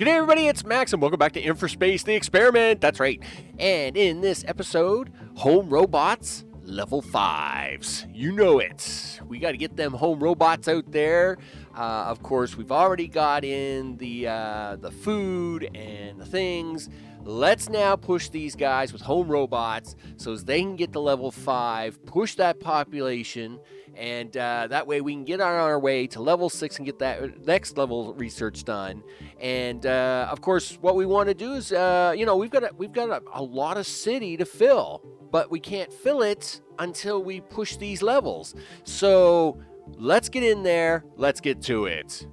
Good day, everybody. It's Max, and welcome back to InfraSpace, the experiment. That's right. And in this episode, home robots level 5s. You know it. We got to get them home robots out there. Of course, we've already got in the food and the things. Let's now push these guys with home robots so as they can get to level 5, push that population, and that way we can get on our way to level 6 and get that next level research done. And of course, what we want to do is, we've got a lot of city to fill, but we can't fill it until we push these levels. So let's get in there. Let's get to it.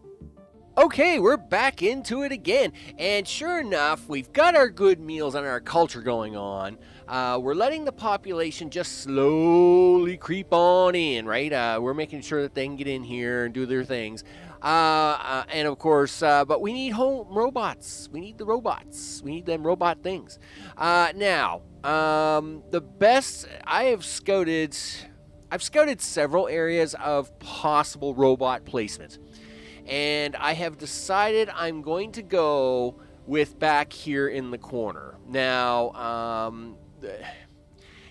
Okay, we're back into it again, and sure enough, we've got our good meals and our culture going on. We're letting the population just slowly creep on in, right? We're making sure that they can get in here and do their things. And of course, but we need home robots. We need the robots. We need them robot things. Now, the best I've scouted several areas of possible robot placement. And I have decided I'm going to go with back here in the corner. Now,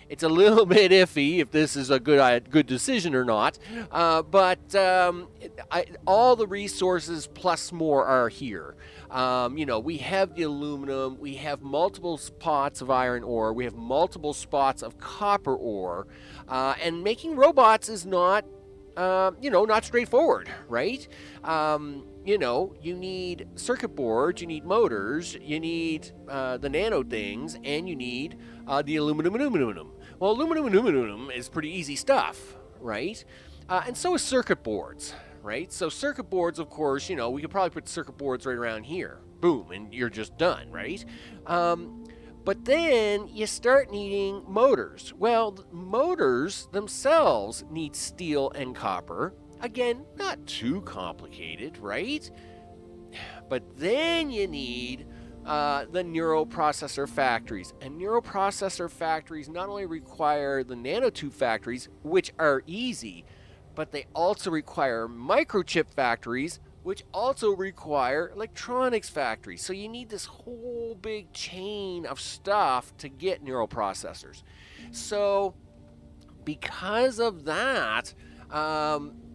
it's a little bit iffy if this is a good decision or not, but all the resources plus more are here. We have the aluminum, we have multiple spots of iron ore, we have multiple spots of copper ore, and making robots is not straightforward, right? You need circuit boards, you need motors, you need the nano things, and you need the aluminum. Well, aluminum is pretty easy stuff, right? And so is circuit boards, right? So circuit boards, of course, we could probably put circuit boards right around here. Boom, and you're just done, right? But then you start needing motors. Well, motors themselves need steel and copper. Again, not too complicated, right? But then you need the neural processor factories. And neural processor factories not only require the nanotube factories, which are easy, but they also require microchip factories, which also require electronics factories. So you need this whole big chain of stuff to get neural processors. So because of that,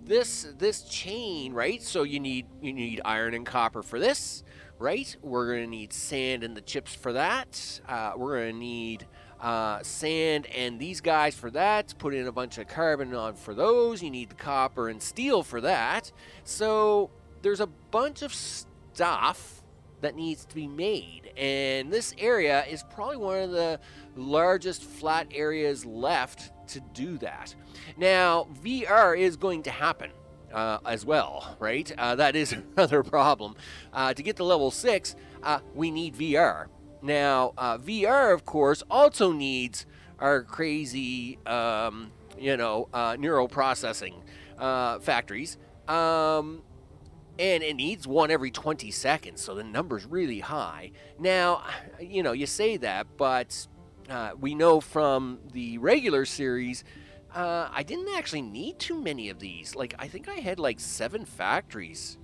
this chain, right? So you need iron and copper for this, right? We're going to need sand and the chips for that. We're going to need sand and these guys for that. Put in a bunch of carbon on for those. You need the copper and steel for that. So there's a bunch of stuff that needs to be made, and this area is probably one of the largest flat areas left to do that. Now, VR is going to happen as well, right? That is another problem. To get to level 6, we need VR. Now, VR, of course, also needs our crazy, neural processing factories. And it needs one every 20 seconds, so the number's really high. Now, you say that, but we know from the regular series, I didn't actually need too many of these. Like, I think I had like 8 factories,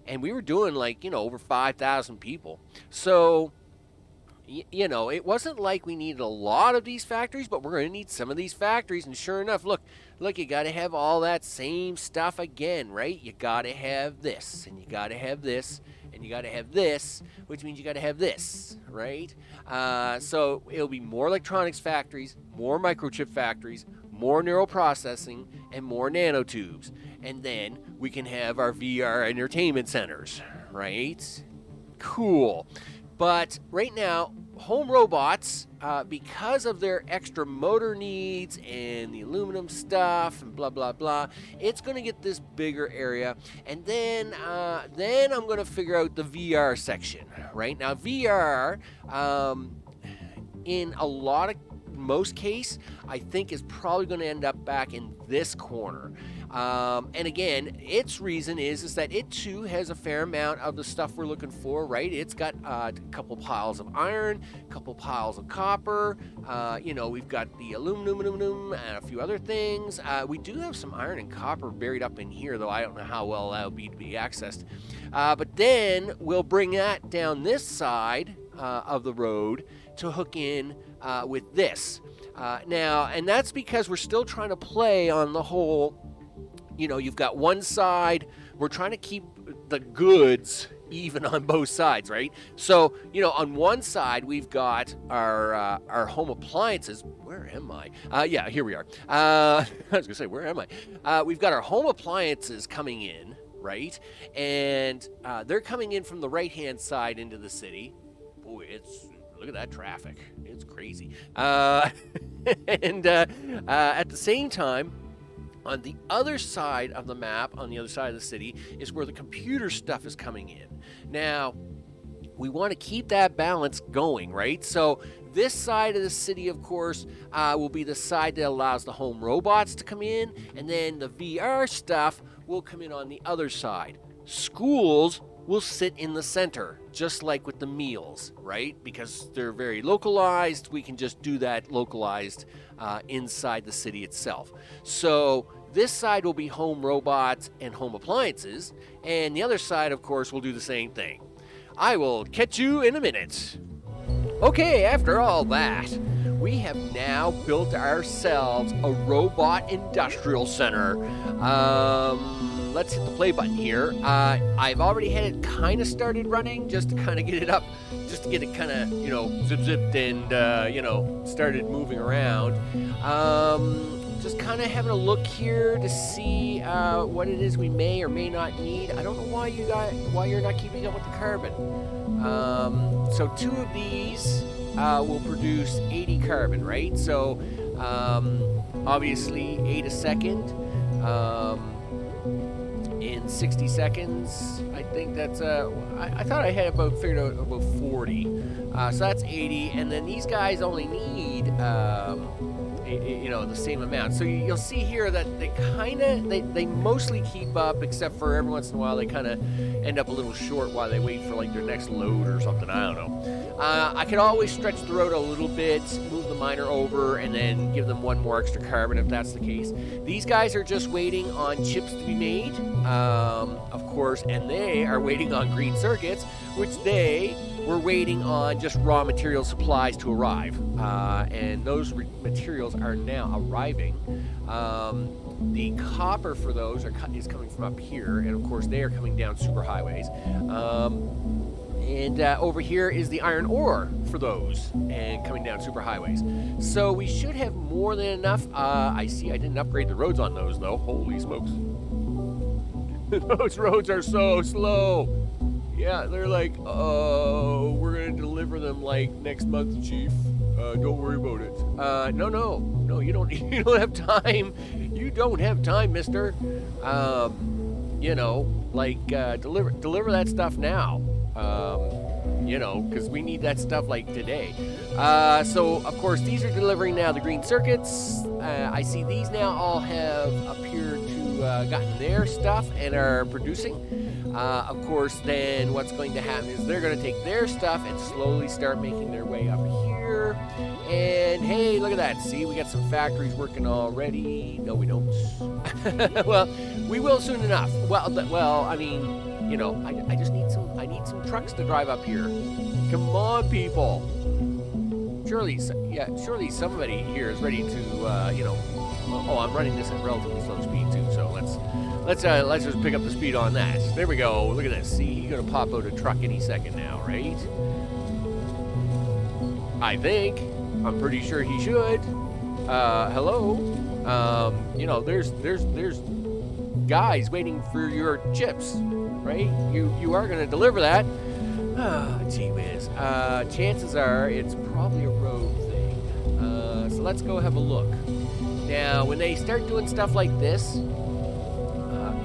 and we were doing over 5,000 people. So, it wasn't like we needed a lot of these factories, but we're going to need some of these factories. And sure enough, look, you got to have all that same stuff again, right? You got to have this, and you got to have this, and you got to have this, which means you got to have this, right? So it'll be more electronics factories, more microchip factories, more neural processing, and more nanotubes. And then we can have our VR entertainment centers, right? Cool. But right now, home robots, because of their extra motor needs and the aluminum stuff and blah, blah, blah, it's going to get this bigger area. And then I'm going to figure out the VR section, right? Now, VR, in most case, I think is probably going to end up back in this corner. And again, its reason is that it too has a fair amount of the stuff we're looking for, right? It's got a couple piles of iron, a couple piles of copper. We've got the aluminum, and a few other things. We do have some iron and copper buried up in here, though I don't know how well that'll be to be accessed. But then we'll bring that down this side of the road to hook in with this. Now, and that's because we're still trying to play on the whole. You've got one side, we're trying to keep the goods even on both sides, right? So, on one side, we've got our home appliances. Where am I? Yeah, here we are. I was going to say, where am I? We've got our home appliances coming in, right? And they're coming in from the right-hand side into the city. Boy, look at that traffic. It's crazy. And at the same time, on the other side of the map, on the other side of the city, is where the computer stuff is coming in. Now, we want to keep that balance going, right? So this side of the city, of course, will be the side that allows the home robots to come in, and then the VR stuff will come in on the other side. Schools will sit in the center, just like with the meals, right? Because they're very localized, we can just do that localized inside the city itself. So this side will be home robots and home appliances, and the other side, of course, will do the same thing. I will catch you in a minute. Okay, after all that, we have now built ourselves a robot industrial center. Let's hit the play button here. I've already had it kind of started running just to kind of get it up, just to get it kind of, zip-zipped and, started moving around. Just kind of having a look here to see what it is we may or may not need. I don't know why you're not keeping up with the carbon. So 2 of these will produce 80 carbon, right? So obviously 8 a second. In 60 seconds, I think that's I thought I had figured out about 40. So that's 80, and then these guys only need the same amount. So you'll see here that they mostly keep up, except for every once in a while they kind of end up a little short while they wait for like their next load or something. I don't know. I could always stretch the road a little bit, move the miner over, and then give them 1 more extra carbon if that's the case. These guys are just waiting on chips to be made, of course, and they are waiting on green circuits, which they were waiting on just raw material supplies to arrive. And those materials are now arriving. The copper for those is coming from up here, and of course they are coming down superhighways. And over here is the iron ore for those, and coming down superhighways. So we should have more than enough. I see I didn't upgrade the roads on those, though. Holy smokes. Those roads are so slow. Yeah, they're like, oh, we're going to deliver them like next month, Chief. Don't worry about it. No, you don't have time. You don't have time, mister. Deliver that stuff now. Because we need that stuff like today. So, of course, these are delivering now the green circuits. I see these now all have appeared to gotten their stuff and are producing. Of course, then what's going to happen is they're going to take their stuff and slowly start making their way up here. And hey, look at that. See, we got some factories working already. No, we don't. Well, we will soon enough. I need some trucks to drive up here. Come on, people. Surely somebody here is ready to, I'm running this at relatively slow speed too, so let's just pick up the speed on that. There we go. Look at this. See, he's gonna pop out a truck any second now, right? I think. I'm pretty sure he should. Hello. There's guys waiting for your chips, right? You are gonna deliver that. Gee whiz. Chances are it's probably a road thing. So let's go have a look. Now, when they start doing stuff like this,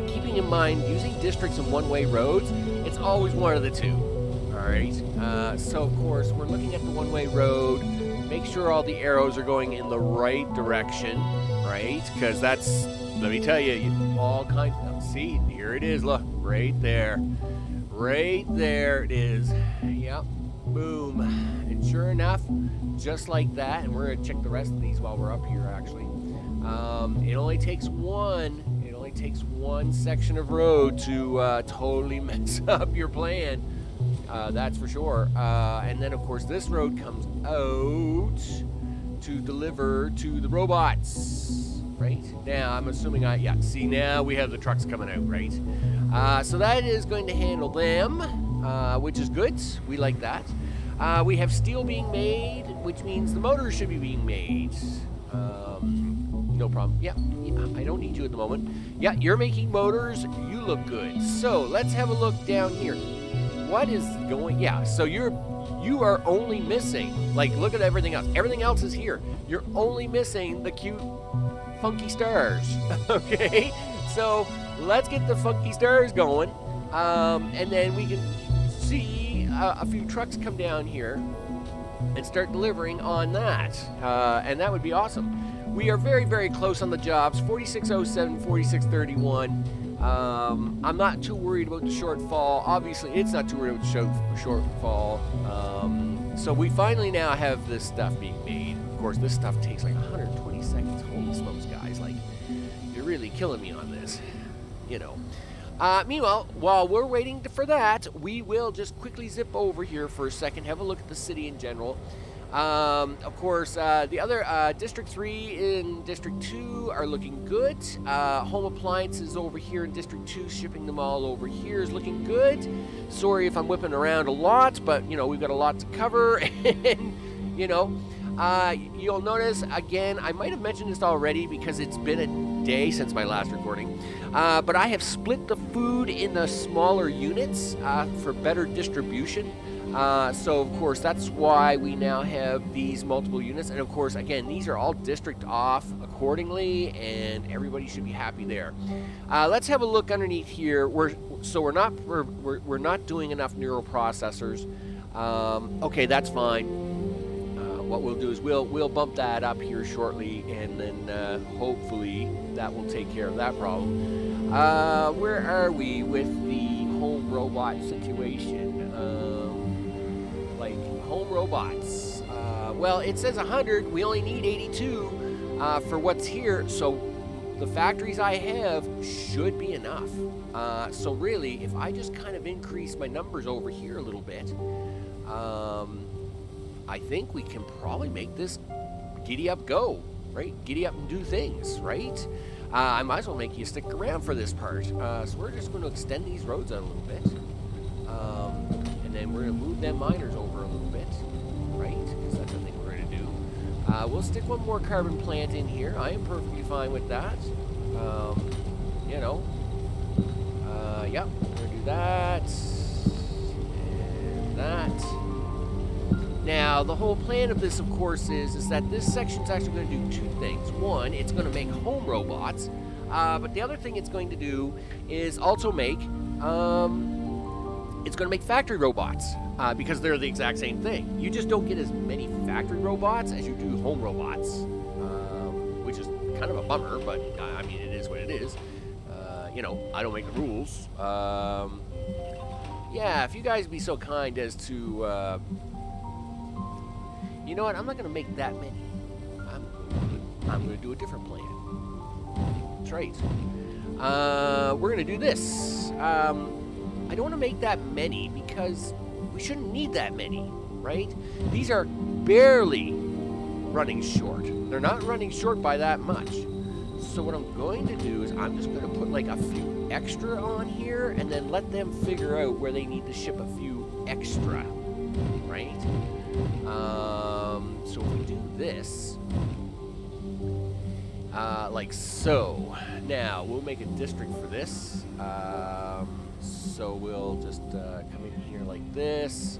keeping in mind using districts and one-way roads, it's always one of the two. All right. So of course we're looking at the one-way road. Make sure all the arrows are going in the right direction, right? Because that's, let me tell you, all kinds of, see, here it is, look, right there. Right there it is. Yep, boom. And sure enough, just like that, and we're gonna check the rest of these while we're up here actually. It only takes one section of road to totally mess up your plan. That's for sure. And then, of course, this road comes out to deliver to the robots, right? Now, I'm assuming yeah, see, now we have the trucks coming out, right? So that is going to handle them, which is good. We like that. We have steel being made, which means the motors should be being made. No problem. Yeah, I don't need you at the moment. Yeah, you're making motors. You look good. So let's have a look down here. What is going? Yeah, so you are only missing, like, look at everything else. Everything else is here. You're only missing the cute, funky stars. Okay, so let's get the funky stars going, and then we can see a few trucks come down here and start delivering on that, and that would be awesome. We are very, very close on the jobs, 4607, 4631. I'm not too worried about the shortfall. Obviously, it's not too worried about the shortfall. So we finally now have this stuff being made. Of course, this stuff takes like 120 seconds. Holy smokes, guys. Like, you're really killing me on this, you know. Meanwhile, while we're waiting for that, we will just quickly zip over here for a second, have a look at the city in general. Of course, the other District 3 and District 2 are looking good. Home appliances over here in District 2, shipping them all over here is looking good. Sorry if I'm whipping around a lot, but, you know, we've got a lot to cover. And, you know, you'll notice, again, I might have mentioned this already because it's been a day since my last recording, but I have split the food into smaller units for better distribution. So, of course, that's why we now have these multiple units. And, of course, again, these are all district off accordingly, and everybody should be happy there. Let's have a look underneath here. We're not doing enough neural processors. Okay, that's fine. What we'll do is we'll bump that up here shortly, and then hopefully that will take care of that problem. Where are we with the home robot situation? Like home robots. Well, it says 100. We only need 82 for what's here. So the factories I have should be enough. So really, if I just kind of increase my numbers over here a little bit, I think we can probably make this giddy up go, right? Giddy up and do things, right? I might as well make you stick around for this part. So we're just going to extend these roads out a little bit. And then we're going to move them miners over a little bit, right? Because that's the thing we're going to do. We'll stick one more carbon plant in here. I am perfectly fine with that. You know. Yep, we're going to do that. And that. Now, the whole plan of this, of course, is that this section's actually going to do two things. One, it's going to make home robots. But the other thing it's going to do is also make... it's going to make factory robots, because they're the exact same thing. You just don't get as many factory robots as you do home robots, which is kind of a bummer, but I mean, it is what it is. You know, I don't make the rules. Yeah, if you guys would be so kind as to, you know what, I'm not going to make that many. I'm going to do a different plan. That's right. We're going to do this. I don't want to make that many because we shouldn't need that many, right? These are barely running short. They're not running short by that much. So what I'm going to do is I'm just going to put like a few extra on here and then let them figure out where they need to ship a few extra, right? So if we do this, like so. Now, we'll make a district for this. So we'll just come in here like this.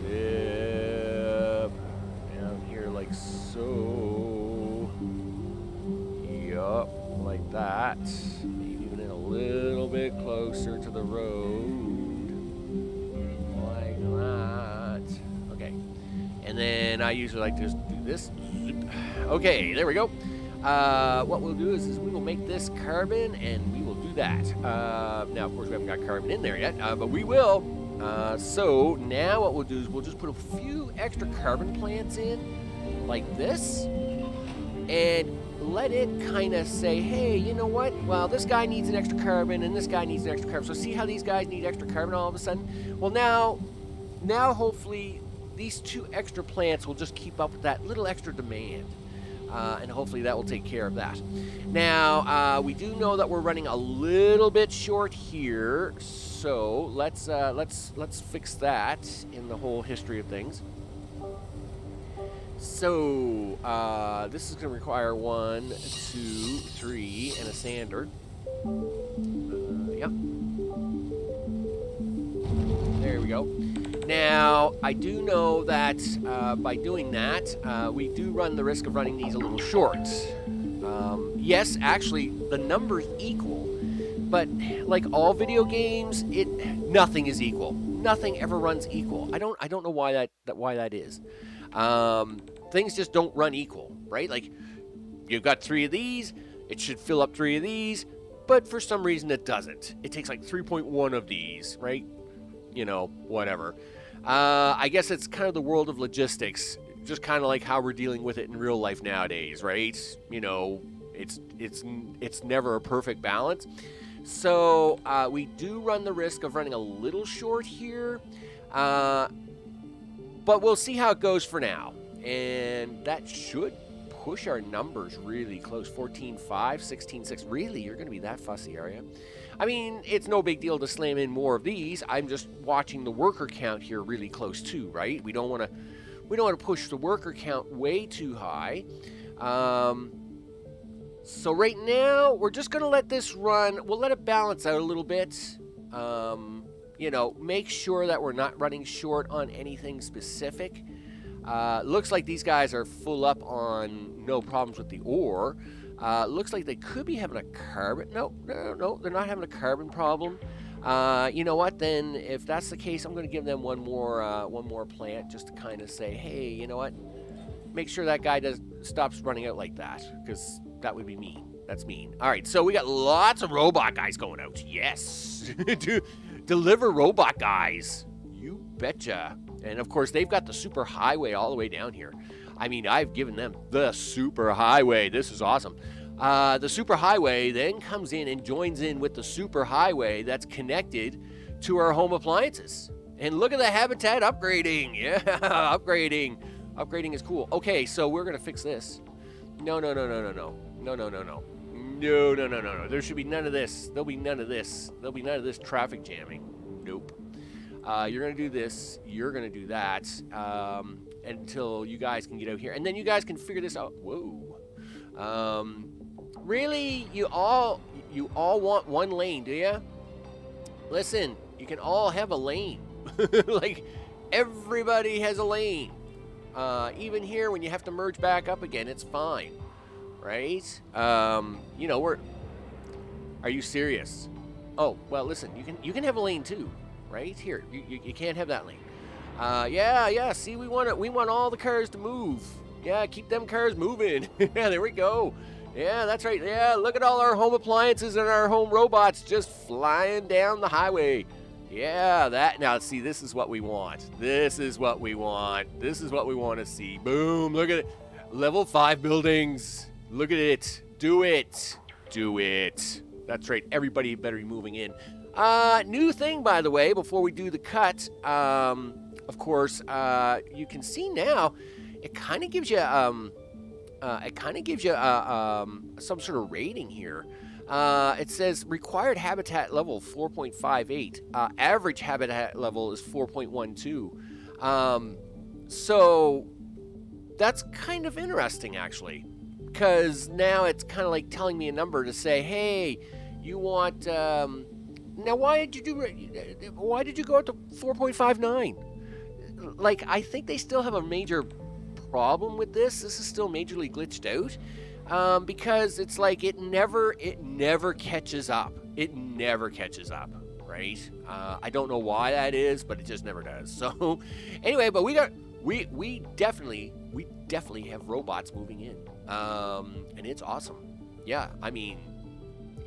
Zip. Down here like so. Yup, like that. Maybe even in a little bit closer to the road. Like And then I usually like to just do this. Okay, there we go. What we'll do is we will make this carbon, and we will do that. Now, of course, we haven't got carbon in there yet, but we will. So now what we'll do is we'll just put a few extra carbon plants in, like this, and let it kind of say, hey, you know what? Well, this guy needs an extra carbon, and this guy needs an extra carbon. So see how these guys need extra carbon all of a sudden? Well, now hopefully these 2 extra plants will just keep up with that little extra demand. And hopefully that will take care of that. Now, we do know that we're running a little bit short here, so let's fix that in the whole history of things. So, this is going to require 1, 2, 3, and a sander. Yep. There we go. Now, I do know that by doing that, we do run the risk of running these a little short. Yes, actually, the number's equal, but like all video games, nothing is equal. Nothing ever runs equal. I don't know why that is. Things just don't run equal, right? Like, you've got 3 of these, it should fill up 3 of these, but for some reason it doesn't. It takes like 3.1 of these, right? You know, whatever. I guess it's kind of the world of logistics, just kind of like how we're dealing with it in real life nowadays, right? You know, it's never a perfect balance. So we do run the risk of running a little short here, but we'll see how it goes for now. And that should push our numbers really close. 14.5, 16.6. Really, you're going to be that fussy, are you? I mean, it's no big deal to slam in more of these. I'm just watching the worker count here really close too, right? We don't want to push the worker count way too high. So right now, we're just going to let this run. We'll let it balance out a little bit. You know, make sure that we're not running short on anything specific. Looks like these guys are full up on no problems with the ore. Looks like they could be having a carbon. No, they're not having a carbon problem. You know what? Then, if that's the case, I'm going to give them one more plant just to kind of say, hey, you know what? Make sure that guy stops running out like that, because that would be mean. That's mean. All right, so we got lots of robot guys going out. Yes, deliver robot guys. You betcha. And of course, they've got the super highway all the way down here. I mean, I've given them the super highway. This is awesome. The super highway then comes in and joins in with the super highway that's connected to our home appliances. And look at the habitat upgrading. Yeah, upgrading. Upgrading is cool. Okay, so we're going to fix this. No. There should be none of this. There'll be none of this. There'll be none of this traffic jamming. Nope. You're going to do this. You're going to do that. Until you guys can get out here. And then you guys can figure this out. Whoa. Really? You all want one lane, do you? Listen, you can all have a lane. Like, everybody has a lane. Even here, when you have to merge back up again, it's fine. Right? You know, are you serious? Oh, well, listen, you can have a lane too. Right? Here, you can't have that lane. Yeah, see, we want all the cars to move. Yeah, keep them cars moving. Yeah, there we go. Yeah, that's right. Yeah, look at all our home appliances and our home robots just flying down the highway. Yeah, now see, this is what we want. This is what we want. This is what we want to see. Boom, look at it. Level 5 buildings. Look at it. Do it. Do it. That's right. Everybody better be moving in. New thing, by the way, before we do the cut, of course, you can see now, it kind of gives you, some sort of rating here. It says required habitat level 4.58. Average habitat level is 4.12. So that's kind of interesting, actually, because now it's kind of like telling me a number to say, hey, you want. Now, why did you go up to 4.59? Like, I think they still have a major problem with this. This is still majorly glitched out, because it's like it never catches up. It never catches up, right? I don't know why that is, but it just never does. So, anyway, but we we definitely have robots moving in, and it's awesome. Yeah, I mean,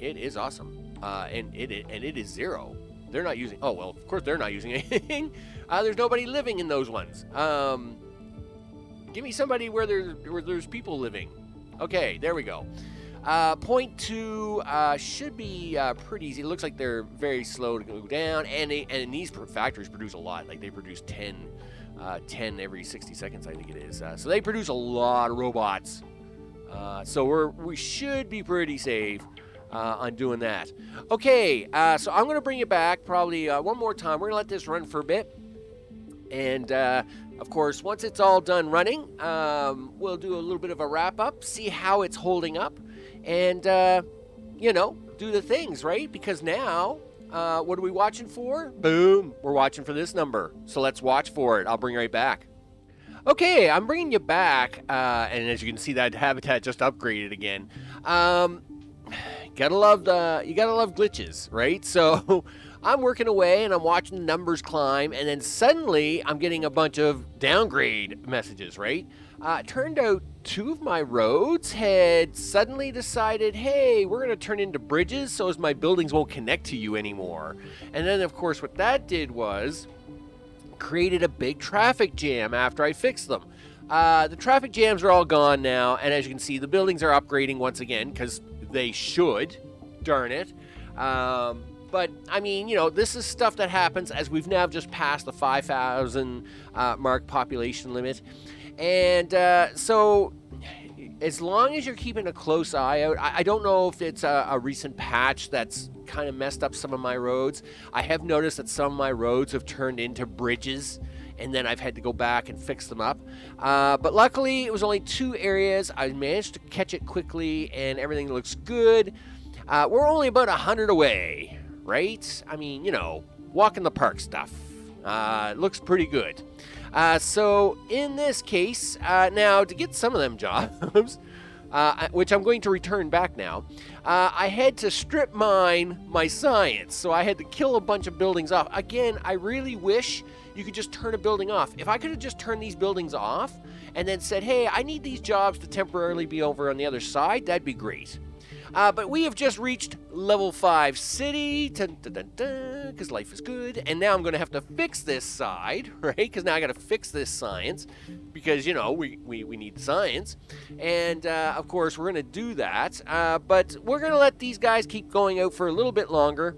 it is awesome, and it is zero. They're not using. Oh well, of course they're not using anything. There's nobody living in those ones. Give me somebody where there's people living. Okay, there we go. Point 2 should be pretty easy. It looks like they're very slow to go down, and these factories produce a lot. Like they produce 10 every 60 seconds, I think it is. So they produce a lot of robots. So we should be pretty safe on doing that. Okay, so I'm going to bring it back probably one more time. We're going to let this run for a bit. And, of course, once it's all done running, we'll do a little bit of a wrap-up, see how it's holding up, and, do the things, right? Because now, what are we watching for? Boom, we're watching for this number. So let's watch for it. I'll bring you right back. Okay, I'm bringing you back, and as you can see, that habitat just upgraded again. You gotta love glitches, right? So I'm working away and I'm watching the numbers climb, and then suddenly I'm getting a bunch of downgrade messages, right? Turned out 2 of my roads had suddenly decided, hey, we're going to turn into bridges so as my buildings won't connect to you anymore. And then, of course, what that did was created a big traffic jam after I fixed them. The traffic jams are all gone now, and as you can see, the buildings are upgrading once again because they should, darn it. But, I mean, this is stuff that happens as we've now just passed the 5,000 mark population limit. And so as long as you're keeping a close eye out, I don't know if it's a recent patch that's kind of messed up some of my roads. I have noticed that some of my roads have turned into bridges, and then I've had to go back and fix them up. But luckily, it was only 2 areas. I managed to catch it quickly, and everything looks good. We're only about 100 away, right? I mean, walk in the park stuff. It looks pretty good. So in this case, now to get some of them jobs, which I'm going to return back now, I had to strip mine my science. So I had to kill a bunch of buildings off. Again, I really wish you could just turn a building off. If I could have just turned these buildings off and then said, hey, I need these jobs to temporarily be over on the other side, that'd be great. But we have just reached level 5 city, because life is good. And now I'm going to have to fix this side, right? Because now I got to fix this science because, we need science. And, of course, we're going to do that. But we're going to let these guys keep going out for a little bit longer.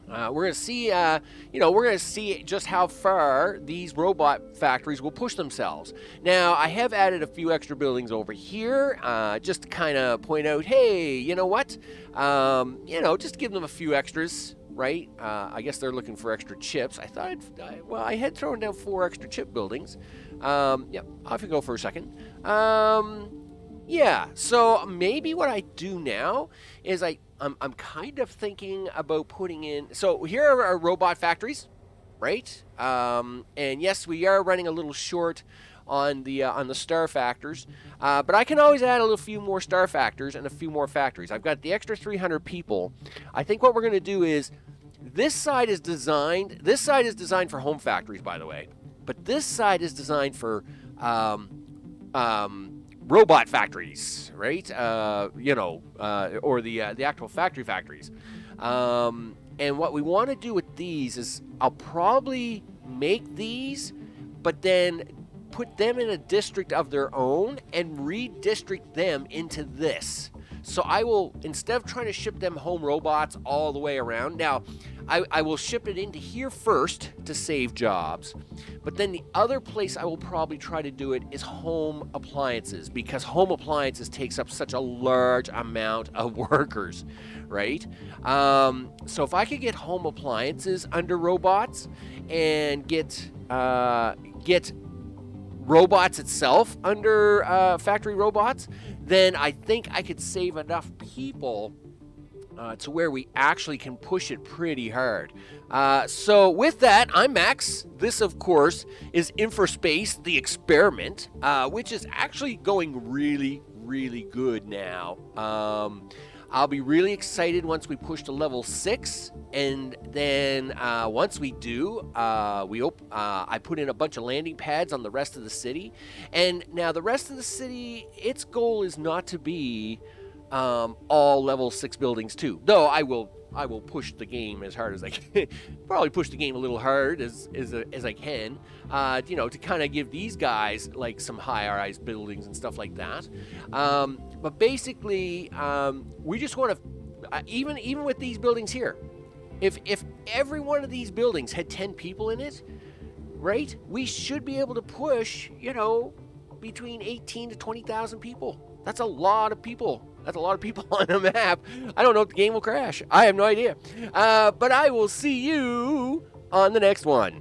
We're going to see, we're going to see just how far these robot factories will push themselves. Now, I have added a few extra buildings over here, just to kind of point out, hey, you know what? Just give them a few extras, right? I guess they're looking for extra chips. I thought, I had thrown down 4 extra chip buildings. Yep, off you go for a second. Yeah, so maybe what I do now is I'm kind of thinking about putting in. So here are our robot factories, right? And yes, we are running a little short on the star factors, but I can always add a few more star factors and a few more factories. I've got the extra 300 people. I think what we're going to do is this side is designed. This side is designed for home factories, by the way, but this side is designed for robot factories, right? Or the actual factories. And what we want to do with these is I'll probably make these, but then put them in a district of their own and redistrict them into this. So I will, instead of trying to ship them home robots all the way around, now I will ship it into here first to save jobs, but then the other place I will probably try to do it is home appliances, because home appliances takes up such a large amount of workers, right? So if I could get home appliances under robots and get robots itself under factory robots, then I think I could save enough people to where we actually can push it pretty hard. So with that, I'm Max. This, of course, is InfraSpace, the experiment, which is actually going really, really good now. I'll be really excited once we push to level 6, and then once we do, I put in a bunch of landing pads on the rest of the city. And now the rest of the city, its goal is not to be all level 6 buildings too. Though I will push the game as hard as I can. Probably push the game a little hard as I can, to kind of give these guys like some high-rise buildings and stuff like that. But basically, we just want to, even with these buildings here, if every one of these buildings had 10 people in it, right, we should be able to push, between 18 to 20,000 people. That's a lot of people. That's a lot of people on a map. I don't know if the game will crash. I have no idea. But I will see you on the next one.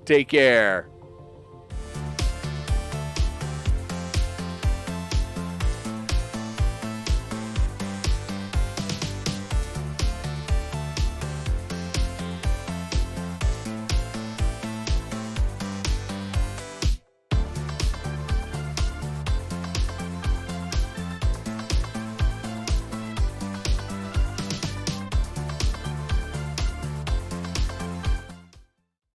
Take care.